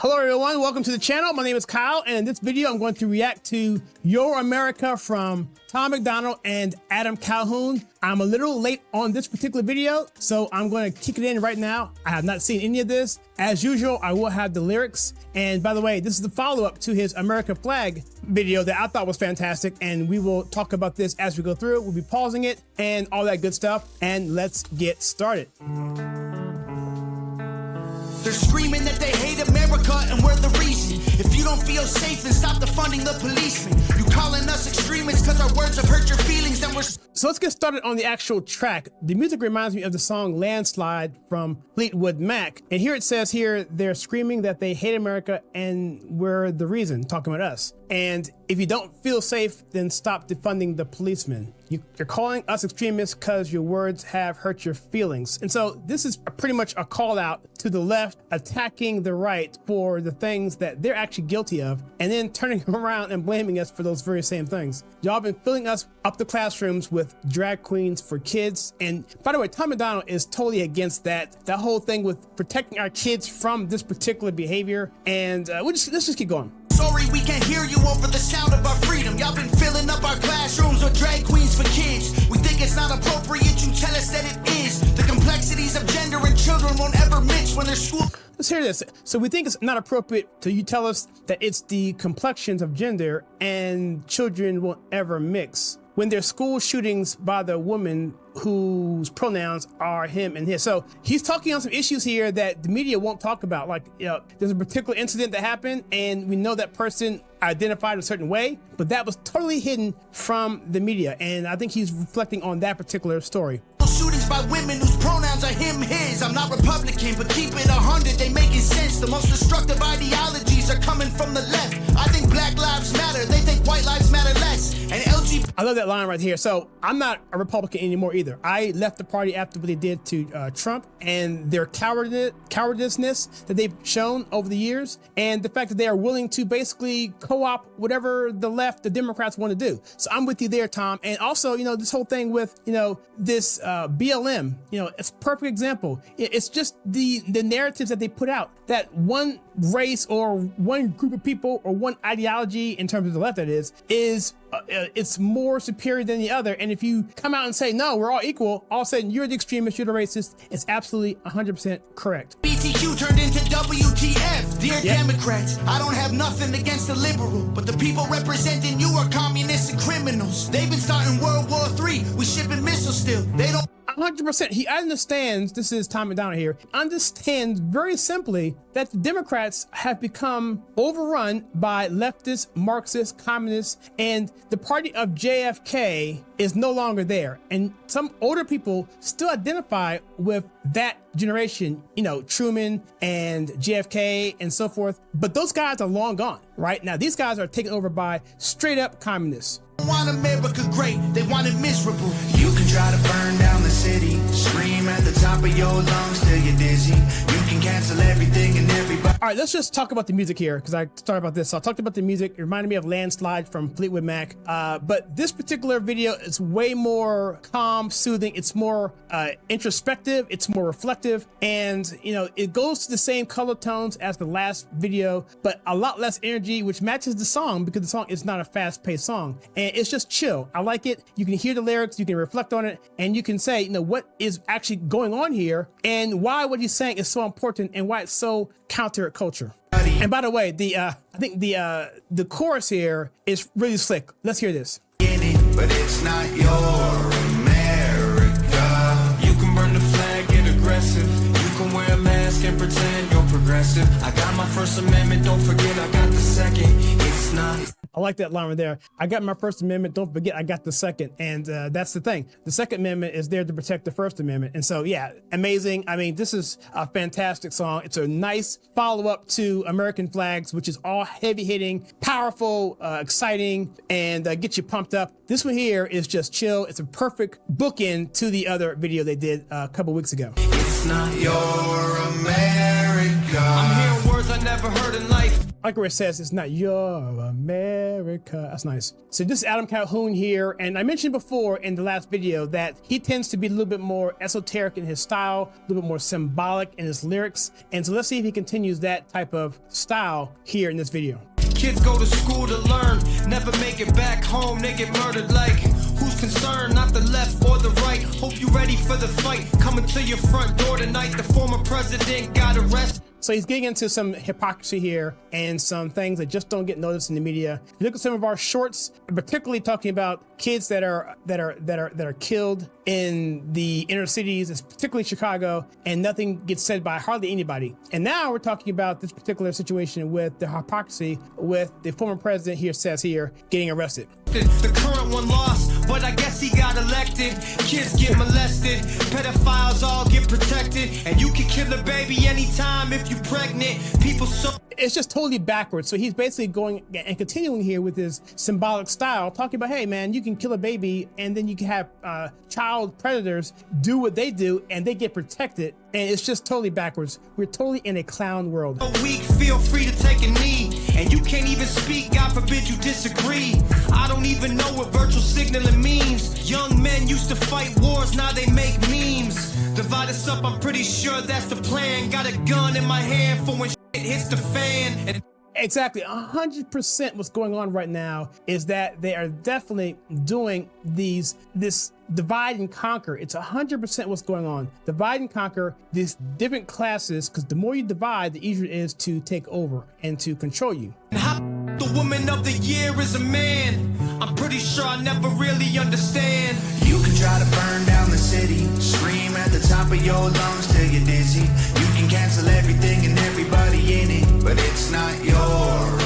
Hello everyone, welcome to the channel. My name is Kyle, and in this video I'm going to react to Your America from Tom MacDonald and Adam Calhoun. I'm a little late on this particular video, so I'm going to kick it in right now. I have not seen any of this. As usual, I will have the lyrics. And by the way, this is the follow-up to his America flag video that I thought was fantastic, and we will talk about this as we go through it. We'll be pausing it and all that good stuff, and let's get started. They're screaming that they hate America and we're the reason. If you don't feel safe, then stop defunding the policemen. You calling us extremists because our words have hurt your feelings, then we're... So let's get started on the actual track. The music reminds me of the song Landslide from Fleetwood Mac. And here it says here, they're screaming that they hate America and we're the reason, talking about us. And if you don't feel safe, then stop defunding the policemen. You're calling us extremists because your words have hurt your feelings. And so this is pretty much a call out to the left, attacking the right for the things that they're actually guilty of, and then turning around and blaming us for those very same things. Y'all been filling us up the classrooms with drag queens for kids. And by the way, Tom MacDonald is totally against that whole thing with protecting our kids from this particular behavior. And let's just keep going. Sorry, we can't hear you over the sound of our freedom. Y'all been filling up our classrooms with drag queens for kids. We think it's not appropriate, you tell us that it is. The complexities of gender and children won't ever mix when they're school. Let's hear this. So we think it's not appropriate to you tell us that it's the complexions of gender and children won't ever mix when there's school shootings by the woman whose pronouns are him and his. So he's talking on some issues here that the media won't talk about. Like, you know, there's a particular incident that happened and we know that person identified a certain way, but that was totally hidden from the media. And I think he's reflecting on that particular story. Shootings by women whose pronouns are him, his. I'm not Republican, but keep it 100, they making sense. The most destructive ideologies are coming from the left. I think Black Lives Matter, they think white lives matter less. And LGBT... I love that line right here. So I'm not a Republican anymore either. I left the party after what they did to Trump and their cowardiceness that they've shown over the years, and the fact that they are willing to basically co-opt whatever the left, the Democrats want to do. So I'm with you there, Tom. And also, you know, this whole thing with, you know, this BLM, you know, it's a perfect example. It's just the narratives that they put out, that one race or one group of people or one ideology, in terms of the left that is it's more superior than the other. And if you come out and say, no, we're all equal, all of a sudden you're the extremist, you're the racist, it's absolutely 100% correct. BTQ turned into WTF. Dear Democrats, I don't have nothing against the liberal, but the people representing you are communists and criminals. They've been starting World War III. We shipping missiles still. They don't... 100%. He understands, this is Tom MacDonald here, understands very simply that the Democrats have become overrun by leftist, Marxist, communists, and the party of JFK is no longer there. And some older people still identify with that generation, you know, Truman and JFK and so forth. But those guys are long gone, right? Now, these guys are taken over by straight up communists. Want America great, they want it miserable. You can try to burn down the city, scream at the top of your lungs till you're dizzy. You can cancel everything and everybody. All right, let's just talk about the music here, because I started about this. So I talked about the music. It reminded me of Landslide from Fleetwood Mac. But this particular video is way more calm, soothing. It's more introspective. It's more reflective. And, you know, it goes to the same color tones as the last video, but a lot less energy, which matches the song because the song is not a fast-paced song. And it's just chill. I like it. You can hear the lyrics, you can reflect on it, and you can say, you know, what is actually going on here and why what he's saying is so important and why it's so counterculture. And by the way, I think the chorus here is really slick. Let's hear this. But it's not your America. You can burn the flag, get aggressive. You can wear a mask and pretend you're progressive. I got my First Amendment, don't forget I got the second. It's not... I like that line right there. I got my First Amendment. Don't forget, I got the Second. And that's the thing. The Second Amendment is there to protect the First Amendment. And so, yeah, amazing. I mean, this is a fantastic song. It's a nice follow-up to American Flags, which is all heavy-hitting, powerful, exciting, and get you pumped up. This one here is just chill. It's a perfect bookend to the other video they did a couple weeks ago. It's not your America. I'm hearing words I I never heard in life. Like where it says, it's not your America. That's nice. So this is Adam Calhoun here. And I mentioned before in the last video that he tends to be a little bit more esoteric in his style, a little bit more symbolic in his lyrics. And so let's see if he continues that type of style here in this video. Kids go to school to learn, never make it back home, they get murdered like, who's concerned, not the left or the right, hope you ready for the fight, coming to your front door tonight, the former president got arrested. So he's getting into some hypocrisy here and some things that just don't get noticed in the media. If you look at some of our shorts, particularly talking about kids that are killed in the inner cities, particularly Chicago, and nothing gets said by hardly anybody. And now we're talking about this particular situation with the hypocrisy with the former president here says here getting arrested. The current one lost, but I guess he got elected. Kids get molested, pedophiles all get protected, and you can kill a baby anytime if you pregnant. People so it's just totally backwards. So he's basically going and continuing here with his symbolic style, talking about, hey man, you can kill a baby and then you can have child predators do what they do and they get protected. And it's just totally backwards. We're totally in a clown world. A week, feel free to take a knee, and you can't even speak, God forbid you disagree. I don't even know what virtual signaling means. Young men used to fight wars, now they make memes. Divide us up, I'm pretty sure that's the plan. Got a gun in my hand for when shit hits the fan. And exactly, 100% what's going on right now is that they are definitely doing this divide and conquer. It's 100% what's going on. Divide and conquer these different classes, because the more you divide, the easier it is to take over and to control you. how the woman of the year is a man? I'm pretty sure I never really understand. You can try to burn down the city, scream at the top of your lungs till you're dizzy. You can cancel everything and everybody in it, but it's not your.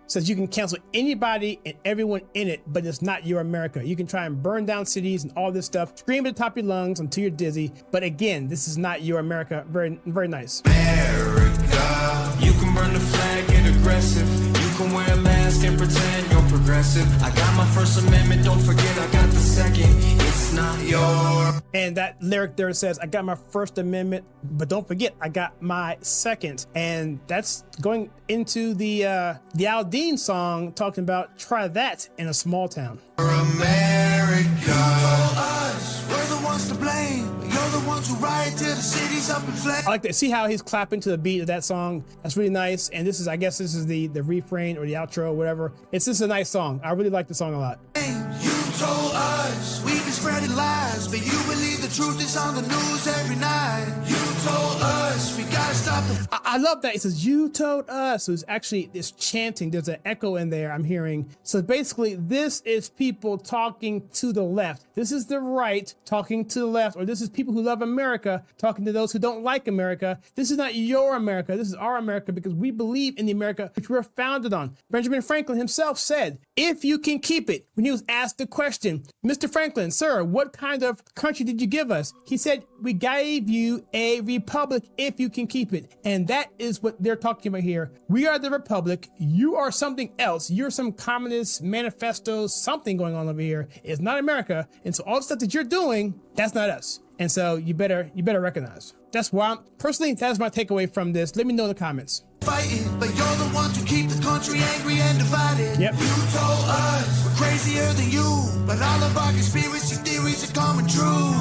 Says you can cancel anybody and everyone in it, but it's not your America. You can try and burn down cities and all this stuff, scream at the top of your lungs until you're dizzy. But again, this is not your America. Very, very nice. America, you can burn the flag, get aggressive. You can wear a mask and pretend you're progressive. I got my First Amendment, don't forget I got the second. It's not your. And that lyric there says, I got my First Amendment, but don't forget, I got my second. And that's going into the Aldean song talking about try that in a small town. America, us, we're the ones to blame. You're the ones who riot till the city's up in flames. I like to see how he's clapping to the beat of that song. That's really nice. And this is, I guess this is the refrain or the outro, or whatever. It's just a nice song. I really like the song a lot. You told us we've been spreading lies, but you believe the truth is on the news every night. You told us we gotta stop the. I love that. It says, you told us. So it's actually this chanting. There's an echo in there I'm hearing. So basically, this is people talking to the left. This is the right talking to the left, or this is people who love America talking to those who don't like America. This is not your America. This is our America, because we believe in the America which we're founded on. Benjamin Franklin himself said, if you can keep it, when he was asked the question, Mr. Franklin, sir, what kind of country did you give us? He said, we gave you a republic if you can keep it. And that is what they're talking about here. We are the republic. You are something else. You're some communist manifesto, something going on over here. It's not America. And so all the stuff that you're doing, that's not us. And so you better recognize. That's why personally, that's my takeaway from this. Let me know in the comments. Fighting, but you're the ones who keep the country angry and divided. Yep. You told us we're crazier than you, but all of our conspiracy theories are coming true.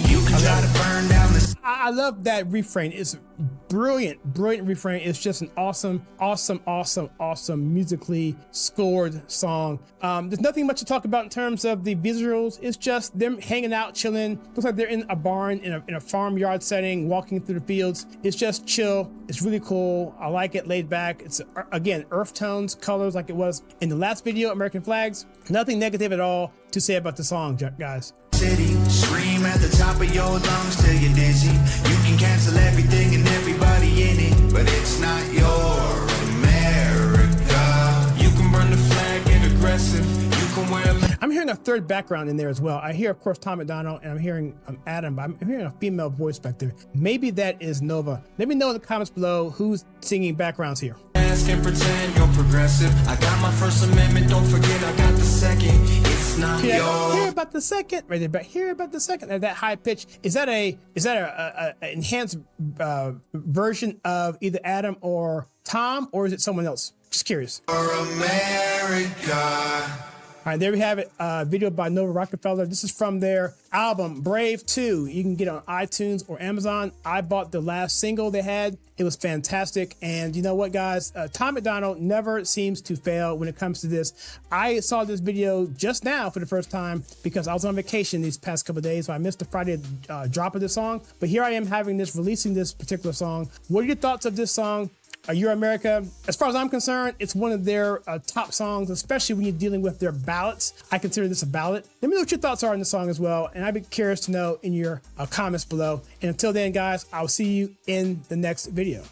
You can try to burn down the. I love that refrain. It's brilliant refrain. It's just an awesome musically scored song. There's nothing much to talk about in terms of the visuals. It's just them hanging out, chilling. Looks like they're in a barn in a farmyard setting, walking through the fields. It's just chill. It's really cool. I like it, laid back. It's again earth tones, colors, like it was in the last video, American flags. Nothing negative at all to say about the song, guys. City, scream at the top of your lungs till you're dizzy. You can cancel everything and everybody in it, but it's not your America. You can burn the flag, get aggressive. You can wear. I'm hearing a third background in there as well. I hear, of course, Tom and Donald, and I'm hearing Adam, but I'm hearing a female voice back there. Maybe that is Nova. Let me know in the comments below who's singing backgrounds here. mask and pretend you're progressive. I got my First Amendment, don't forget I got the second. It's not yours. Hear about the second, right there, but hear about the second. That high pitch, is that a enhanced version of either Adam or Tom, or is it someone else? Just curious. For America. All right, there we have it. Video by Nova Rockefeller. This is from their album Brave 2. You can get it on iTunes or Amazon. I bought the last single they had. It was fantastic. And you know what, guys? Tom MacDonald never seems to fail when it comes to this. I saw this video just now for the first time because I was on vacation these past couple of days, so I missed the Friday drop of this song. But here I am releasing this particular song. What are your thoughts of this song? Your America, as far as I'm concerned, it's one of their top songs, especially when you're dealing with their ballads. I consider this a ballad. Let me know what your thoughts are on the song as well, and I'd be curious to know in your comments below. And until then, guys, I'll see you in the next video.